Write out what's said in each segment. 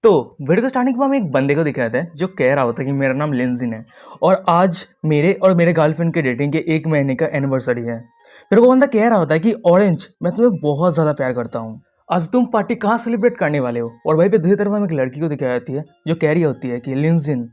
तो वीडियो के स्टार्टिंग में हम एक बंदे को दिखाते हैं जो कह रहा होता है कि मेरा नाम लिंजिन है और आज मेरे और मेरे गर्लफ्रेंड के डेटिंग के 1 महीने का एनिवर्सरी है। फिर वो बंदा कह रहा होता है कि ऑरेंज मैं तुम्हें बहुत ज़्यादा प्यार करता हूँ, आज तुम पार्टी कहाँ सेलिब्रेट करने वाले हो। और वहीं पे दूसरी तरफ हम एक लड़की को दिखाई जाती है जो कह रही होती है कि लिंजिन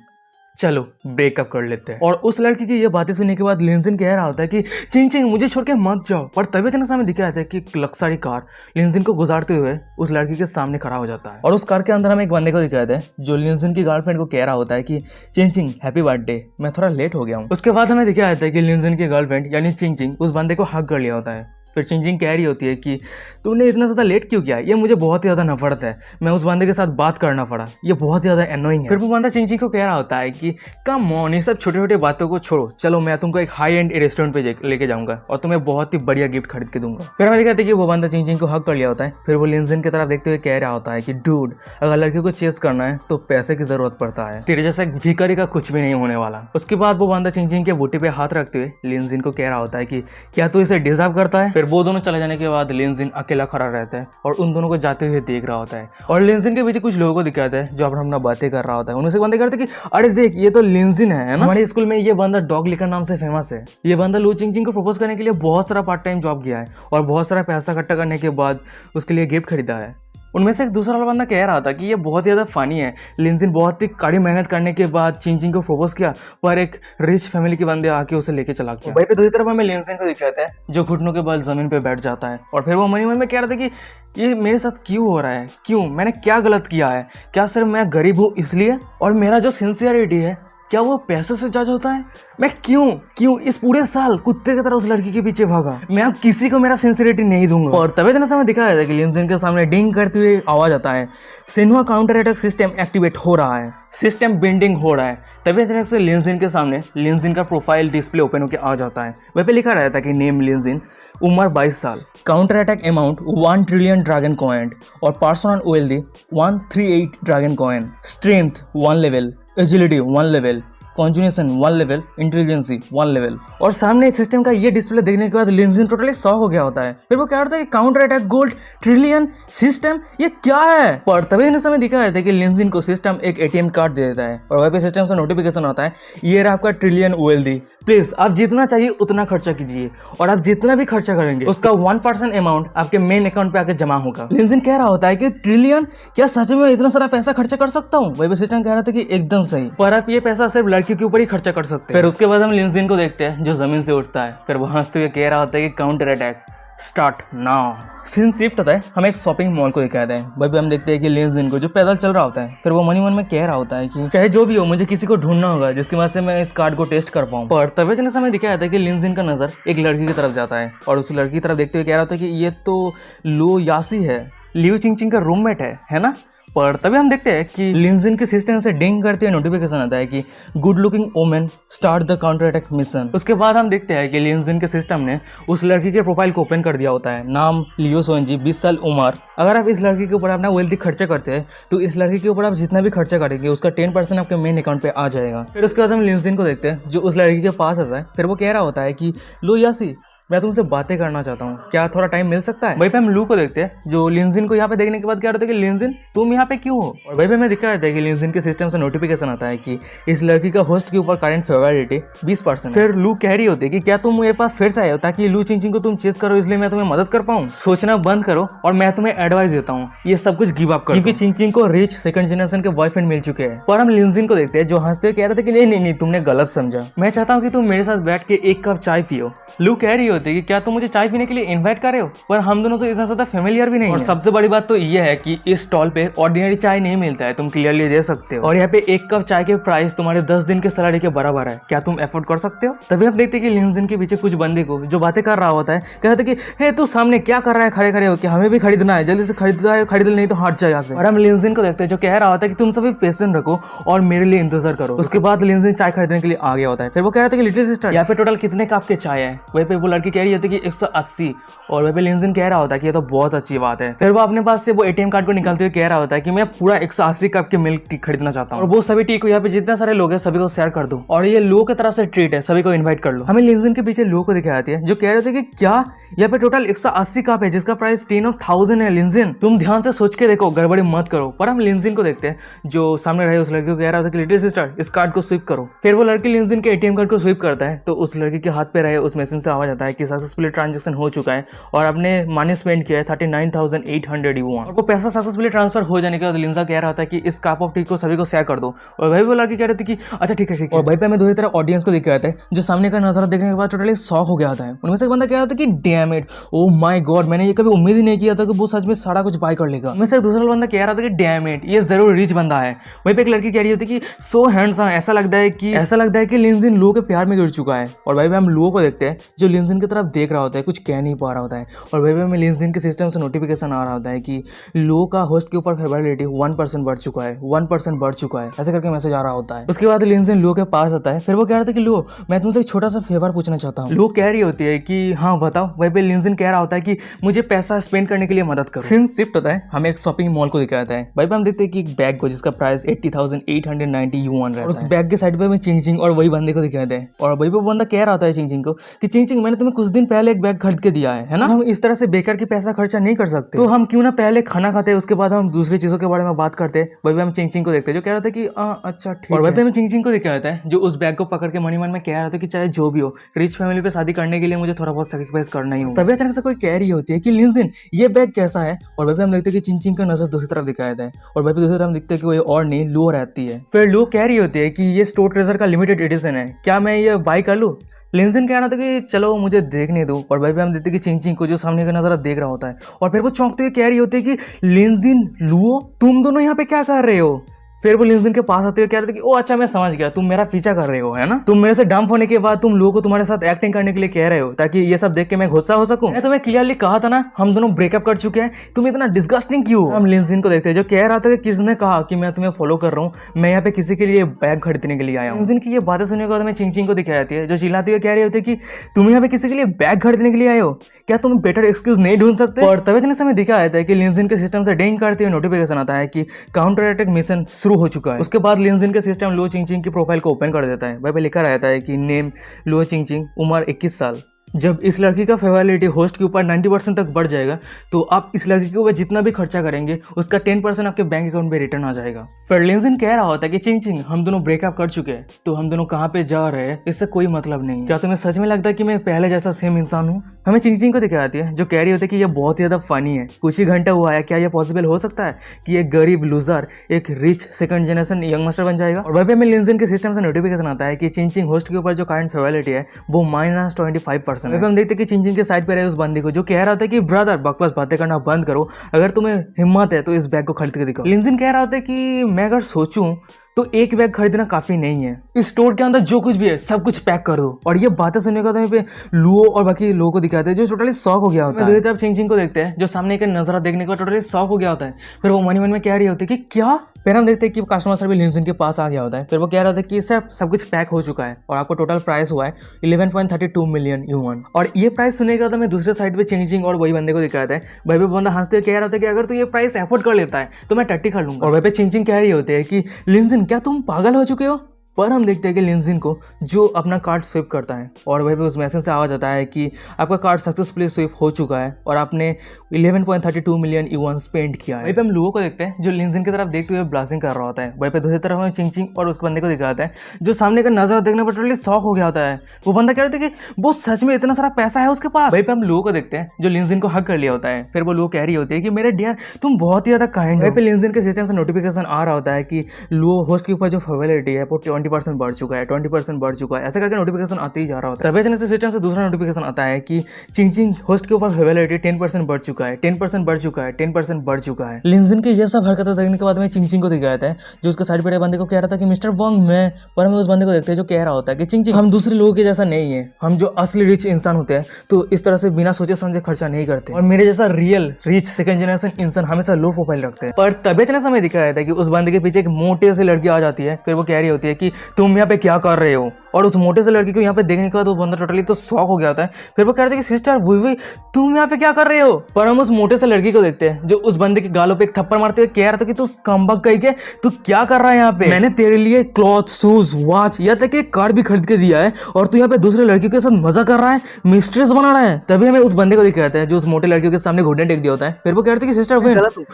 चलो ब्रेकअप कर लेते हैं। और उस लड़की की ये बातें सुनने के बाद लिंजिन कह रहा होता है कि चिंग चिंग मुझे छोड़ के मत जाओ। पर तभी अचानक सामने दिखाया जाता है कि एक लक्सारी कार लिंजिन को गुजारते हुए उस लड़की के सामने खड़ा हो जाता है और उस कार के अंदर हम एक बंदे को दिखाते हैं जो लिंजिन की गर्लफ्रेंड को कह रहा होता है कि चिंग चिंग हैप्पी बर्थडे, मैं थोड़ा लेट हो गया हूँ। उसके बाद हमें दिखाया जाता है कि लिंजिन की गर्लफ्रेंड यानी चिंग चिंग उस बंदे को हक कर लिया होता है। फिर चिंग कह रही होती है कि तुमने इतना ज़्यादा लेट क्यों किया, ये मुझे बहुत ही ज़्यादा नफरत है, मैं उस बंदे के साथ बात करना पड़ा, ये बहुत ही ज़्यादा एनोइंग है। फिर वो बंदा चिंग को कह रहा होता है कि कम ऑन, ये सब छोटे छोटे बातों को छोड़ो, चलो मैं तुमको एक हाई एंड रेस्टोरेंट पे लेके जाऊंगा और तुम्हें बहुत ही बढ़िया गिफ्ट खरीद के दूंगा। फिर हमें कहते हैं कि वो बंदा चिंग को हक कर लिया होता है। फिर वो लिंजिन की तरफ देखते हुए कह रहा होता है कि डूड, अगर लड़की को चेस करना है तो पैसे की जरूरत पड़ता है, तेरे जैसा भिखारी का कुछ भी नहीं होने वाला। उसके बाद वो बंदा चिंग के बूटी पे हाथ रखते हुए लिंजिन को कह रहा होता है कि क्या तू इसे डिजर्व करता है। फिर वो दोनों चले जाने के बाद लिंजिन अकेला खड़ा रहता है और उन दोनों को जाते हुए देख रहा होता है। और लिंजिन के पीछे कुछ लोगों को दिखाता है जो अपना बातें कर रहा होता है। उनमें से बंदे करते कि अरे देख ये तो लिंजिन है ना, हमारे स्कूल में ये बंदा डॉग लिकर नाम से फेमस है। ये बंदा लू चिंग को प्रपोज करने के लिए बहुत सारा पार्ट टाइम जॉब किया है और बहुत सारा पैसा इकट्ठा करने के बाद उसके लिए गिफ्ट खरीदा है। उनमें से एक दूसरा वाला बंदा कह रहा था कि ये बहुत ही ज़्यादा फनी है, लिंजिन बहुत ही कड़ी मेहनत करने के बाद चिंग को प्रपोज किया पर एक रिच फैमिली के बंदे आके उसे लेके चला गया। भाई पे दूसरी तरफ हमें लिंजिन को दिखाता है जो घुटनों के बल जमीन पे बैठ जाता है और फिर वो मन में कह रहा था कि ये मेरे साथ क्यों हो रहा है, क्यों, मैंने क्या गलत किया है, क्या सिर्फ मैं गरीब हूँ इसलिए, और मेरा जो सिंसियरिटी है क्या वो पैसों से जज होता है। मैं क्यों इस पूरे साल कुत्ते की तरह उस लड़की के पीछे भागा, मैं अब किसी को मेरा सिंसियरिटी नहीं दूंगा। और तभी इतना समय दिखाया था कि लिंजिन के सामने डिंग करते हुए आवाज आता है, Xinhua counter attack system activate हो रहा है, सिस्टम बेंडिंग हो रहा है। तभी अचानक से लिंजिन के सामने लिंजिन का प्रोफाइल डिस्प्ले ओपन होकर आ जाता है। वह पे लिखा रहता है कि नेम लिंजिन, उम्र 22 साल, counter attack amount 1 trillion dragon coin और person wealthy 138 dragon coin, strength 1 level, agility 1 level, conjunction 1 level, intelligence 1 level. और सामने सिस्टम का ये डिस्प्ले देखने के बाद लिंजिन टोटली शॉक हो गया होता है। फिर वो क्या होता है कि counter attack gold trillion system, ये क्या है। पर तभी इस समय दिखा जाता है कि लिंजिन को सिस्टम एक एटीएम कार्ड दे देता है और वहीं पे सिस्टम से नोटिफिकेशन आता है, ये रहा आपका ट्रिलियन वेल्दी, प्लीज आप जितना चाहिए उतना खर्चा कीजिए और आप जितना भी खर्चा करेंगे उसका 1% अमाउंट आपके मेन अकाउंट पे आके जमा होगा। लिंजिन कह रहा होता है कि ट्रिलियन, क्या सच में इतना सारा पैसा खर्चा कर सकता हूँ। वही पे सिस्टम कह रहा था कि एकदम सही, पर आप ये पैसा सिर्फ लड़की के ऊपर ही खर्चा कर सकते हैं। फिर उसके बाद हम लिंजिन को देखते हैं जो जमीन से उठता है। फिर वो हंसते हुए कह रहा होता है कि counter attack start now. Scene shift होता है, हम एक शॉपिंग मॉल को दिखाते हैं। वहीं पे हम देखते हैं कि लिंजिन को जो पैदल चल रहा होता है। फिर वो मन में कह रहा होता है कि चाहे जो भी हो मुझे किसी को ढूंढना होगा जिसकी वजह से मैं इस कार्ड को टेस्ट कर पाऊँ। पर तभी अचानक हमें दिखाया जाता है कि लिंजिन का नजर एक लड़की की तरफ जाता है और उस लड़की की तरफ देखते हुए कह रहा होता है कि ये तो लो यासी है, लियू चिंग का रूममेट है ना। पर तभी हम देखते हैं कि लिंजिन के सिस्टम से डिंग करते हुए नोटिफिकेशन आता है कि good looking omen start the counter attack mission. उसके बाद हम देखते हैं कि लिंजिन के सिस्टम ने उस लड़की के प्रोफाइल को ओपन कर दिया होता है। नाम लियो सोएंजी, 20 साल उम्र। अगर आप इस लड़की के ऊपर अपना वेल्थी खर्चा करते हैं तो इस लड़की के ऊपर आप जितना भी खर्चा करेंगे उसका 10% आपके मेन अकाउंट पे आ जाएगा। फिर उसके बाद हम लिंजिन को देखते हैं जो उस लड़की के पास आता है। फिर वो कह रहा होता है कि लो यासी, मैं तुमसे बातें करना चाहता हूँ, क्या थोड़ा टाइम मिल सकता है। वहीं पे हम लू को देखते हैं जो लिंजिन को यहाँ पे देखने के बाद क्या होता है कि लिंजिन तुम यहाँ पे क्यों हो। और वहीं पे हमें दिखा जाता है कि लिंजिन के सिस्टम से नोटिफिकेशन आता है कि इस लड़की का होस्ट के ऊपर करंट फेवरिटी 20%। फिर लू कह रही होती है कि क्या तुम मेरे पास फिर से आए हो ताकि लू चिंग को तुम चेस करो, इसलिए मैं तुम्हें मदद कर पाऊँ। सोचना बंद करो और मैं तुम्हें एडवाइस देता हूँ, ये सब कुछ गिव अप करो, क्योंकि चिंग को रिच सेकंड जनरेशन के बॉयफ्रेंड मिल चुके हैं। पर हम लिंजिन को देखते हैं जो हंसते हुए कह रहे थे कि नहीं तुमने गलत समझा, मैं चाहता हूँ कि तुम मेरे साथ बैठ के 1 कप चाय पियो। लू कह रही होती है कि क्या तुम मुझे चाय पीने के लिए इनवाइट कर रहे हो, पर हम दोनों तो इतना ज्यादा फेमिलियर भी नहीं है। और सबसे बड़ी बात तो ये है कि इस स्टॉल पे ऑर्डिनरी चाय नहीं मिलता है, तुम क्लियरली दे सकते हो। और यहाँ पे 1 कप चाय के प्राइस तुम्हारे 10 दिन के सैलरी के बराबर है, क्या तुम एफोर्ड कर सकते हो। तभी हम देखते हैं कि लिंजिन के पीछे कुछ बंदे को जो बातें कर रहा होता है कह रहे थे कि हे तू सामने क्या कर रहा है खड़े खड़े हो, क्या हमें भी खरीदना है, जल्दी से खरीद नहीं तो हट जाए यहाँ से। और हम लिंजिन को देखते हैं जो कह रहा होता है कि तुम सभी पेशेंस रखो और मेरे लिए इंतजार करो। उसके बाद लिंजिन चाय खरीदने के लिए आ गया होता है। फिर वो कह रहा था कि लिटिल सिस्टर यहाँ पे टोटल कितने कप के चाय है। वहीं पे वो लड़की कह रही होती है कि 180 और वहीं पे लिंजिन कह रहा होता है कि ये तो बहुत अच्छी बात है। फिर वो अपने पास से वो एटीएम कार्ड को निकालते हुए कह रहा होता है कि मैं पूरा 180 कप के मिल्क टी खरीदना चाहता हूँ और वो सभी टी को यहाँ पे जितने सारे लोग हैं सभी को शेयर कर दो और ये लो की तरफ से ट्रीट है, सभी को इन्वाइट कर लो। हमें लिंजिन के पीछे लो को दिखाई जाती है जो कह रहे थे कि क्या यहाँ पे टोटल 180 कप है जिसका प्राइस 10,000 है। लिंजिन तुम ध्यान से सोच के देखो, गड़बड़ी मत करो। पर हम लिंजिन को देखते हैं जो सामने रहे उस लड़की को कह रहा था कि लिटिल सिस्टर इस कार्ड को स्विप करो। फिर वो लड़की लिंजिन के एटीएम कार्ड को स्विप करता है तो उस लड़की के हाथ पे रहे उस मशीन से आवाज आता है कि सक्सेसफुली ट्रांजेक्शन हो चुका है और आपने मनी स्पेंड किया है 39,800 युआन और वो पैसा सक्सेसफुली ट्रांसफर हो जाने के बाद लिंजा कह रहा था कि इस कप ऑफ टी को सभी को शेयर कर दो और वही वो लड़की कह रही थी कि अच्छा ठीक है ठीक है। और भाई पे हमें दूसरी तरफ ऑडियंस को दिखाया था जो सामने का नजारा देखने के बाद टोटली शॉक हो गया था। उनमें से एक बंदा कह रहा था कि damn it, oh my God, मैंने ये कभी उम्मीद ही नहीं किया था कि वो सच में सारा कुछ बाय कर लेगा। उनमें से एक दूसरा बंदा कह रहा था कि डैम इट, ये जरूर रिच बंदा है। वहीं पे एक लड़की कह रही होती कि सो हैंडसम, ऐसा लगता है कि लिंजिन लो के प्यार में गिर चुका है। और भाई हम लो को देखते हैं जो लिंजिन की तरफ देख रहा होता है, कुछ कह नहीं पा रहा होता है। और भाई हमें लिंजिन के सिस्टम से नोटिफिकेशन आ रहा होता है कि लो का होस्ट के ऊपर फेवरेबिलिटी 1% बढ़ चुका है, 1% बढ़ चुका है, ऐसे करके मैसेज आ रहा होता है। उसके बाद लिंजिन लो के पास आता है। फिर वो कह रहा था कि लो मैं तुमसे एक छोटा सा फेवर पूछना चाहता हूँ। लो कह रही होती है कि हाँ बताओ। वहीं पे लिंजिन कह रहा होता है कि मुझे पैसा स्पेंड करने के लिए मदद करो। सीन शिफ्ट होता है, हमें एक शॉपिंग मॉल को दिखाता है। भाई पे हम देखते हैं कि एक बैग को जिसका प्राइस 80,890 युआन रहता है। उस बैग के साइड पे हमें चिंग और वही बंदे को दिखाते हैं और वही पे बंदा कह रहा होता है चिंग को कि चिंग मैंने तुम्हें कुछ दिन पहले एक बैग खरीद के दिया है ना, हम इस तरह से बेकार की पैसा खर्चा नहीं कर सकते, तो हम क्यों ना पहले खाना खाते हैं उसके बाद हम दूसरी चीजों के बारे में बात करते हैं। वही पे हम चिंग को देखते हैं जो कह रहा था कि अच्छा ठीक है। और वही पे हमें चिंग को दिखाया जाता है जो उस बैग को पकड़ के मन में कह रहा था कि चाहे जो भी हो रिच फैमिली पे शादी करने के लिए मुझे थोड़ा बहुत सैक्रिफाइस करना ही हो। तभी अचानक से कोई कह रही होती है कि लिंजिन ये बैग कैसा है। और वही पे हम देखते हैं कि चिंग का नजर दूसरी तरफ दिखाया जाता है और वही पे दूसरी तरफ हम देखते हैं कि वो और नहीं लो रहती है। फिर लो कह रही होती है कि ये स्टोर ट्रेजर का लिमिटेड एडिशन है, क्या मैं ये बाय कर लूं। लिंजिन कह रहा था कि चलो मुझे देखने दो। और भाई पे हम देखते हैं कि चिंग को जो सामने का नजारा देख रहा होता है और फिर वो चौंकते हुए कह रही होती है कि लिंजिन लुओ तुम दोनों यहाँ पे क्या कर रहे हो। फिर वो लिंजिन के पास आते हुए कह रहे थे कि ओ अच्छा मैं समझ गया, तुम मेरा पीछा कर रहे हो है ना, तुम मेरे से डंप होने के बाद तुम लोगों को तुम्हारे साथ एक्टिंग करने के लिए कह रहे हो ताकि ये सब देख के मैं गुस्सा हो सकूं। मैं तुम्हें क्लियरली कहा था ना हम दोनों ब्रेकअप कर चुके हैं, तुम इतना डिस्गस्टिंग क्यों। हम लिंजिन को देखते हैं जो कह रहा था कि किसने कहा कि मैं तुम्हें फॉलो कर रहा हूँ, मैं यहाँ पे किसी के लिए बैग खरीदने के लिए आया हूँ। लिंजिन की ये बातें सुनने के बाद हमें चिंग को दिखाई जाती है जो चिल्लाते हुए कह रही होती है कि तुम यहाँ पे किसी के लिए बैग खरीदने के लिए आए हो, क्या तुम बेटर एक्सक्यूज नहीं ढूंढ सकते। और तभी इतने समय दिखाया जाता है कि लिंजिन के सिस्टम से डिंग करते हुए नोटिफिकेशन आता है कि काउंटर अटैक मिशन शुरू हो चुका है। उसके बाद लिंजिन के सिस्टम लो चिंग की प्रोफाइल को ओपन कर देता है। वहीं पे लिखा रहता है कि नेम लो चिंग, उम्र 21 साल। जब इस लड़की का फेवरेबिलिटी होस्ट के ऊपर 90% तक बढ़ जाएगा तो आप इस लड़की के ऊपर जितना भी खर्चा करेंगे उसका 10% आपके बैंक अकाउंट में रिटर्न आ जाएगा। फिर लिंजिन कह रहा होता है कि चिंग हम दोनों ब्रेकअप कर चुके हैं तो हम दोनों कहाँ पे जा रहे हैं इससे कोई मतलब नहीं। क्या तुम्हें सच में लगता है कि मैं पहले जैसा सेम इंसान हूँ। हमें चिंग को दिखाती है जो कह रही होती है कि ये बहुत ही ज्यादा फनी है, कुछ ही घंटा हुआ है, क्या यह पॉसिबल हो सकता है कि एक गरीब लूजर एक rich second generation young master बन जाएगा। और वहीं पे हमें लिंजिन के सिस्टम से नोटिफिकेशन आता है कि चिंग होस्ट के ऊपर जो करंट फेवरेबिलिटी है वो -25%। हम देखते हैं कि चिंग के साइड पे रहे उस बंदी को जो कह रहा था कि ब्रदर बकवास बातें करना बंद करो, अगर तुम्हें हिम्मत है तो इस बैग को खरीद के दिखाओ। लिंजिन कह रहा होता है कि मैं अगर सोचूं तो एक बैग खरीदना काफी नहीं है, इस स्टोर के अंदर जो कुछ भी है सब कुछ पैक कर दो। और ये बातें सुनने के बाद पे लुओ और बाकी लोगों को दिखाते हैं जो टोटली शॉक हो गया होता है। जब चिंग को देखते हैं जो सामने का नजारा देखने के बाद टोटली शॉक हो गया होता है। फिर वो मन में कह रही होती है कि क्या। फिर हम देखते हैं कि कस्टमर सर्विस लिंजिन के पास आ गया होता है। फिर वो कह रहा था कि सर सब कुछ पैक हो चुका है और आपको टोटल प्राइस हुआ है 11.32 मिलियन युआन। और ये प्राइस सुनने के बाद हमें दूसरे साइड पे चिंग और वही बंदे को दिखाता है। भाई पे बंदा हंसते हुए कह रहा था कि अगर तू ये प्राइस एफोर्ड कर लेता है तो मैं टट्टी कर लूंगा। और भाई पे चिंग कह रही होती है कि लिंजिन क्या तुम पागल हो चुके हो। पर हम देखते हैं कि लिंजिन को जो अपना कार्ड स्विप करता है और वहीं पे उस मैसेज से आवाज आता है कि आपका कार्ड सक्सेसफुली स्विप हो चुका है और आपने 11.32 मिलियन युआन स्पेंड किया है। वहीं पे हम लोगों को देखते हैं जो लिंजिन की तरफ देखते हुए ब्लास्टिंग कर रहा होता है। वहीं पे दूसरी तरफ हमें चिंग और उस बंदे को दिखाता है जो सामने का नजर देखने पर टोटली शॉक हो गया होता है। वो बंदा कह रहा था कि वो सच में इतना सारा पैसा है उसके पास। वहीं पे हम लोगों को देखते हैं जो लिंजिन को हक कर लिया होता है। फिर वो लोग कह रही होती है कि मेरे डियर तुम बहुत ही ज्यादा काइंड हो। वहीं पे लिंजिन के सिस्टम से नोटिफिकेशन आ रहा होता है कि लो होस्ट के ऊपर जो फेवरेबिलिटी है वो 20% बढ़ चुका है, 20% बढ़ चुका है, ऐसे करके नोटिफिकेशन आते ही जा रहा होता है। तभी अचानक से सिस्टम से दूसरा नोटिफिकेशन आता है कि चिंग होस्ट के ऊपर फेवरेबिलिटी 10% बढ़ चुका है, 10% बढ़ चुका है, 10% बढ़ चुका है। लिंजिन की ये सब हरकतें देखने के बाद में चिंग को दिखाया था जो उसके साइड पे बंदे को कह रहा था कि मिस्टर वोंग मैं। पर हमें उस बंदे को देखते हैं जो कह रहा होता है कि चिंग हम दूसरे लोगों के जैसा नहीं है, हम जो असली रिच इंसान होते हैं तो इस तरह से बिना सोचे समझे खर्चा नहीं करते और मेरे जैसा रियल रिच सेकंड जनरेशन इंसान हमेशा लो प्रोफाइल रखते हैं। पर तभी अचानक हमें दिखाया था कि उस बंदे के पीछे एक मोटे से लड़की आ जाती है। फिर वो कह रही होती है कि तुम यहाँ पे क्या कर रहे हो। और उस मोटे से लड़की को यहाँ पे देखने के बाद वो बंदा टोटली तो शॉक हो गया होता है। फिर वो कह रहे थे कि सिस्टर वही तुम यहाँ पे क्या कर रहे हो। पर हम उस मोटे से लड़की को देखते हैं जो उस बंदे के गालों पे एक थप्पड़ मारते हुए कह रहा था कि तू कमबख्त कहीं के तू क्या कर रहा है यहाँ पे, मैंने तेरे लिए क्लॉथ, शूज, वॉच, यहाँ तक एक कार भी खरीद के दिया है और तू यहाँ पे दूसरे लड़कियों के साथ मजा कर रहा है, मिस्ट्रेस बना रहा है। तभी हमें उस बंदे को दिखाता है जो उस मोटे लड़कियों के सामने घुटने टेक दिया होता है। फिर वो कहते हैं कि सिस्टर मैं गलत हूँ,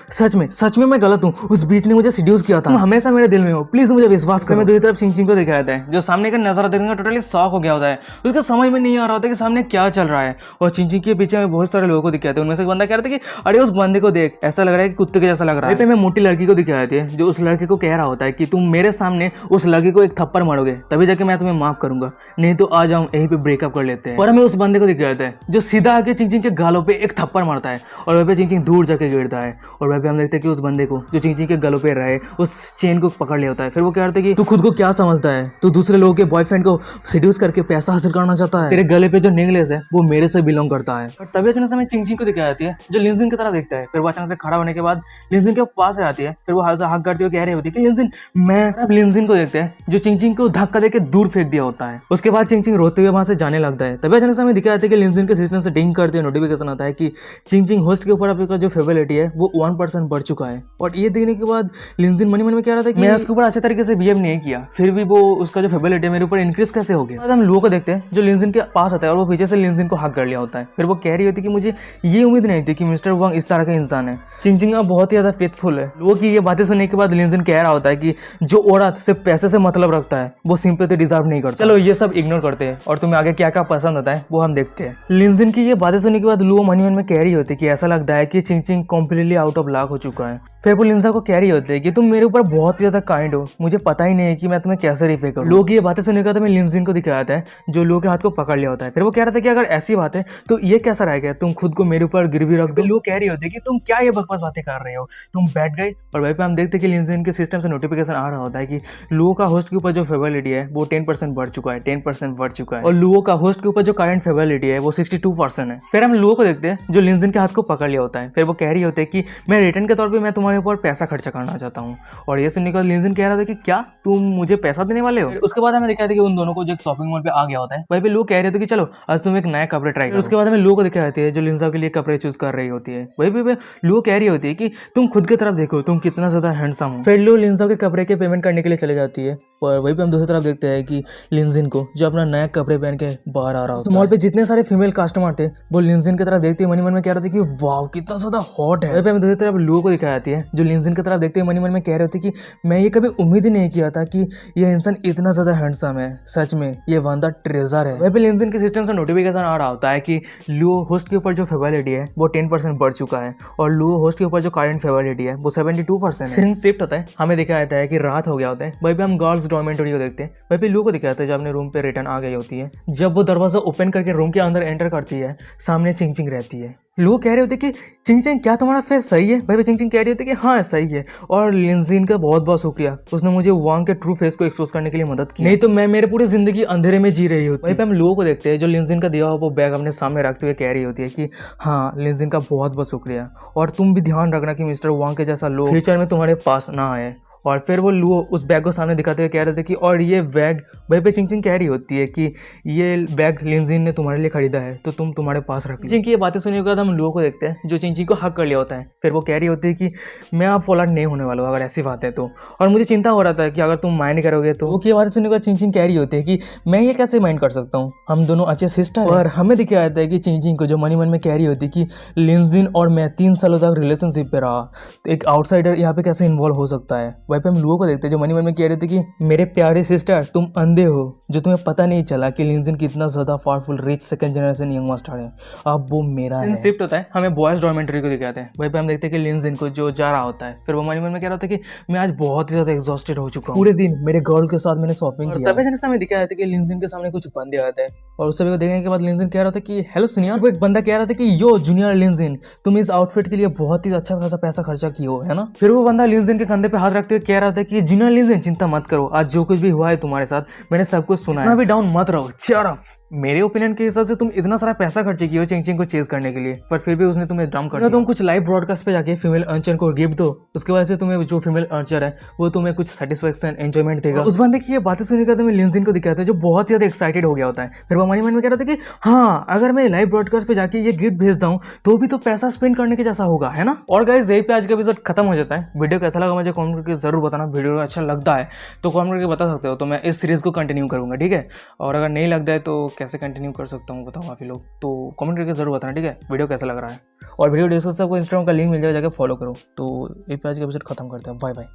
सच में मैं गलत हूँ, उस बीच ने मुझे सीड्यूस किया था, तुम हमेशा मेरे दिल में हो, प्लीज मुझे विश्वास करो। मैं दूसरी तरफ चिंग को दिखाता है जो सामने का नजारा देखने का टोटली शॉक हो गया होता है। उसका समझ में नहीं आ रहा होता कि सामने क्या चल रहा है। और चिंग के पीछे में बहुत सारे लोगों को दिखाते हैं। उनमें से एक बंदा कह रहा था कि अरे उस बंदे को देख, ऐसा लग रहा है कि कुत्ते के जैसा लग रहा है। मैं मोटी लड़की को दिखाती है जो उस लड़के को कह रहा होता है कि तुम मेरे सामने उस लड़की को एक थप्पड़ मारोगे तभी जाके मैं तुम्हें माफ करूंगा, नहीं तो आ जाऊं यहीं पे ब्रेकअप कर लेते हैं। और हमें उस बंदे को दिखाते हैं जो सीधा आके चिंग के गालों पे एक थप्पड़ मारता है और वह पे चिंग दूर जाके गिरता है। और वह पे हम देखते हैं कि उस बंदे को जो चिंग के गलों पे रहे उस चेन को पकड़ लिया होता है। फिर वो कह रहे थे कि तू खुद को क्या समझता है, तू दूसरे लोगों के बॉयफ्रेंड को सीड्यूस करके पैसा हासिल करना चाहता है, तेरे गले पे जो नेकलेस है वो मेरे से बिलोंग करता है। और तभी अचानक से हमें चिंग को दिखाई जाती है जो लिंजिन की तरफ देखता है। फिर वो अचानक से खड़ा होने के बाद लिंजिन के पास आ जाती है। फिर वो हाथ करते हुए कह रही होती है कि लिंजिन मैं। अब लिंजिन को देखते हैं जो चिंग को धक्का देके दूर फेंक दिया होता है। उसके बाद चिंग रोते हुए वहां से जाने लगता है। तभी अचानक से हमें दिखाया जाता है कि लिंजिन के सिस्टम से डिंग करते हुए नोटिफिकेशन आता है कि चिंग होस्ट के ऊपर आपका जो फेवरेलिटी है वो 1% बढ़ चुका है। और ये देखने के बाद लिंजिन मन में कह रहा था कि मैं उसके ऊपर अच्छे तरीके से बिहेव नहीं किया, फिर भी वो उसका जो फेवरेलिटी है मेरे ऊपर इंक्रीज कैसे हो गया। हम लोगों को देखते हैं जो लिंजिन के पास आता है और वो पीछे से लिंजिन को हक कर लिया होता है। फिर वो कह रही होती है कि मुझे ये उम्मीद नहीं थी कि मिस्टर वांग इस तरह का इंसान है। चिंग बहुत ही ज्यादा फेथफुल है। लोगों की ये बातें सुनने के बाद लिंजिन कह रहा होता है कि जो औरत सिर्फ पैसे से मतलब रखता है वो सिंपैथी डिजर्व नहीं करता। चलो ये सब इग्नोर करते हैं और तुम्हें आगे क्या क्या पसंद आता है वो हम देखते हैं। लिंजिन की ये बातें सुनने के बाद लुओ मन में कह रही होती है कि ऐसा लगता है कि चिंग कम्प्लीटली आउट ऑफ लक हो चुका है। फिर वो लिंजा को कह रही होती है कि तुम मेरे ऊपर बहुत ही ज्यादा काइंड हो, मुझे पता ही नहीं है कि मैं तुम्हें कैसे रिपे करूं। लोग ये बातें सुनने के बाद हमें लिंजिन को दिखाया है जो लोग के हाथ को पकड़ लिया होता है। फिर वो कह रहा था कि अगर ऐसी बात है तो ये कैसा रहेगा, तुम खुद को मेरे ऊपर गिरवी रख दो। लोग कह रही होती है कि तुम क्या ये बकवास बातें कर रहे हो, तुम बैठ गए। और वहीं पे हम देखते हैं कि लिंजिन के सिस्टम से नोटिफिकेशन आ रहा होता है कि लुओ का होस्ट के ऊपर जो फेवरेलिटी है वो 10% बढ़ चुका है, 10% बढ़ चुका है। और लुओ का होस्ट के ऊपर जो करंट फेवरेलिटी है वो 62% है। फिर हम लुओ को देखते हैं जो लिंजिन के हाथ को पकड़ लिया होता है। फिर वो कह रही होती है कि मैं रिटर्न के तौर पर मैं तुम्हारे ऊपर पैसा खर्च करना चाहता हूँ। और ये सुनने के बाद लिंजिन कह रहा था कि क्या तुम मुझे पैसा देने वाले हो। उसके बाद हमें दिखाया था कि उन दोनों को जो एक शॉपिंग मॉल पे आ गया होता है। वहीं पे लोग कह रहे थे कि चलो आज तुम एक नया कपड़े ट्राई करो। उसके बाद हमें लोग को दिखाई जाती है जो लिंजा के लिए कपड़े चूज कर रही होती है। वहीं पे लोग कह रही होती है कि तुम खुद की तरफ देखो, तुम कितना ज्यादा हैंडसम हो। फिर लोग लिंजा के कपड़े के पेमेंट करने के लिए चले जाती है। और वहीं पे हम दूसरी तरफ देखते हैं कि लिंजिन को जो अपना नया कपड़े पहन के बाहर आ रहा होता है। मॉल पे जितने सारे फीमेल कस्टमर थे वो लिंजिन की तरफ देखते मन में कह रहे थे कि वाह कितना ज्यादा हॉट है। वहीं पे हमें दूसरी तरफ लोगों को दिखाई जाती है जो लिंजिन की तरफ देखते मन में कह रहे थे कि मैं ये कभी उम्मीद ही नहीं किया था कि ये इंसान इतना ज्यादा हैंडसम है, सच में ये बंदा ट्रेजर है। वहीं पे लिंजिन के सिस्टम से नोटिफिकेशन आ रहा होता है कि लुओ होस्ट के ऊपर जो फेवरेलिटी है वो 10% बढ़ चुका है और लुओ होस्ट के ऊपर जो करंट फेवरेलिटी है वो 72% है। सीन शिफ्ट होता है, हमें दिखाया जाता है कि रात हो गया होता है। वहीं पे हम गर्ल्स डॉर्मेटरी को देखते हैं। वहीं पे लुओ को दिखाया जाता है जब अपने रूम पे रिटर्न आ गई होती है। जब वो दरवाजा ओपन करके रूम के अंदर एंटर करती है सामने चिंग रहती है। लोग कह रहे होते कि चिंग क्या तुम्हारा फेस सही है। भाई चिंग कह रही होती कि हाँ सही है और लिंजिन का बहुत बहुत शुक्रिया, उसने मुझे वांग के ट्रू फेस को एक्सपोज करने के लिए मदद की, नहीं तो मैं मेरे पूरी जिंदगी अंधेरे में जी रही होती। वहीं पे हम लोगों को देखते हैं जो लिंजिन का दिया हुआ वो बैग अपने सामने रखते हुए कह रही होती है कि हाँ लिंजिन का बहुत बहुत शुक्रिया और तुम भी ध्यान रखना कि मिस्टर वांग के जैसा लोग फ्यूचर में तुम्हारे पास ना आए। और फिर वो लुओ उस बैग को सामने दिखाते हुए कह रहे थे कि और ये बैग, वहीं पे चिंग कह रही होती है कि ये बैग लिंजिन ने तुम्हारे लिए खरीदा है तो तुम तुम्हारे पास रख लो। चिंग की ये बातें सुनने के बाद हम लुओ को देखते हैं जो चिंग को हक कर लिया होता है। फिर वो कह रही होती है कि मैं आप फॉलोअर नहीं होने वाला हूँ अगर ऐसी बात है तो, और मुझे चिंता हो रहा था कि अगर तुम माइंड करोगे तो। वो ये बातें सुनने के बाद चिंग कह रही होती है कि मैं ये कैसे माइंड कर सकता हूँ, हम दोनों अच्छे सिस्टर। और हमें दिखाया जाता है कि चिंग को जो मन में कह रही होती है कि लिंजिन और मैं 3 सालों तक रिलेशनशिप पे रहा तो एक आउटसाइडर यहाँ पे कैसे इन्वॉल्व हो सकता है। वहीं पे हम लुओ को देखते हैं जो मन में कह रहे थे कि मेरे प्यारे सिस्टर तुम अंधे हो जो तुम्हें पता नहीं चला कि लिंजिन कितना ज्यादा powerful rich second generation young master है, अब वो मेरा है। शिफ्ट होता है, हमें बॉयज डॉर्मेटरी को दिखाते हैं। वहीं पे हम देखते हैं कि लिंजिन को जो जा रहा होता है फिर वो मन में कह रहा था कि मैं आज बहुत ही ज्यादा एग्जॉस्टेड हो चुका हूँ, पूरे दिन मेरे गर्ल के साथ मैंने शॉपिंग किया। तभी हमें दिखाया था कि लिंजिन के सामने कुछ बंदे आते हैं और उस सभी को देखने के बाद लिंजिन कह रहा था कि हेलो सीनियर। वो एक बंदा कह रहा था कि यो जूनियर लिंजिन तुम इस आउटफिट के लिए बहुत ही अच्छा खासा पैसा खर्चा किए हो है ना। फिर वो बंदा लिंजिन के कंधे पे हाथ रखते हुए कह रहा था कि जूनियर लिंजिन चिंता मत करो, आज जो कुछ भी हुआ है तुम्हारे साथ मैंने सब कुछ सुना है, अभी डाउन मत रहो, चीयर अप। मेरे ओपिनियन के हिसाब से तुम इतना सारा पैसा खर्च किए हो चिंग चिंग को चेज करने के लिए, पर फिर भी उसने तुम्हें ड्रम कर दिया। तुम कुछ लाइव ब्रॉडकास्ट पे जाके फीमेल अर्चर को गिफ्ट दो, उसके वजह से तुम्हें जो फीमेल अर्चर है वो तुम्हें कुछ सेटिस्फेक्शन एंजॉयमेंट देगा। उस बंदे की ये बातें सुनने के बाद मैं लिंजिन को दिखाता है जो बहुत ही ज्यादा एक्साइटेड हो गया होता है। फिर वो हमारे मन में कह रहा था कि हाँ, अगर मैं लाइव ब्रॉडकास्ट पे जाके ये गिफ्ट भेजता हूँ तो भी तो पैसा स्पेंड करने के जैसा होगा, है ना। और गाइस यही पे आज का एपिसोड खत्म हो जाता है। वीडियो कैसा लगा मुझे कमेंट करके जरूर बताना। वीडियो अच्छा लगता है तो कमेंट करके बता सकते हो, तो मैं इस सीरीज को कंटिन्यू करूंगा, ठीक है। और अगर नहीं लगता है तो कैसे कंटिन्यू कर सकता हूँ बताओ आप ही लोग, तो कमेंट करके जरूर बताना, ठीक है। वीडियो कैसा लग रहा है और वीडियो डिस्क्रिप्शन को इंस्टाग्राम का लिंक मिल जाएगा, जाके फॉलो करो। तो ये पे आज का एपिसोड खत्म करते हैं। Bye bye.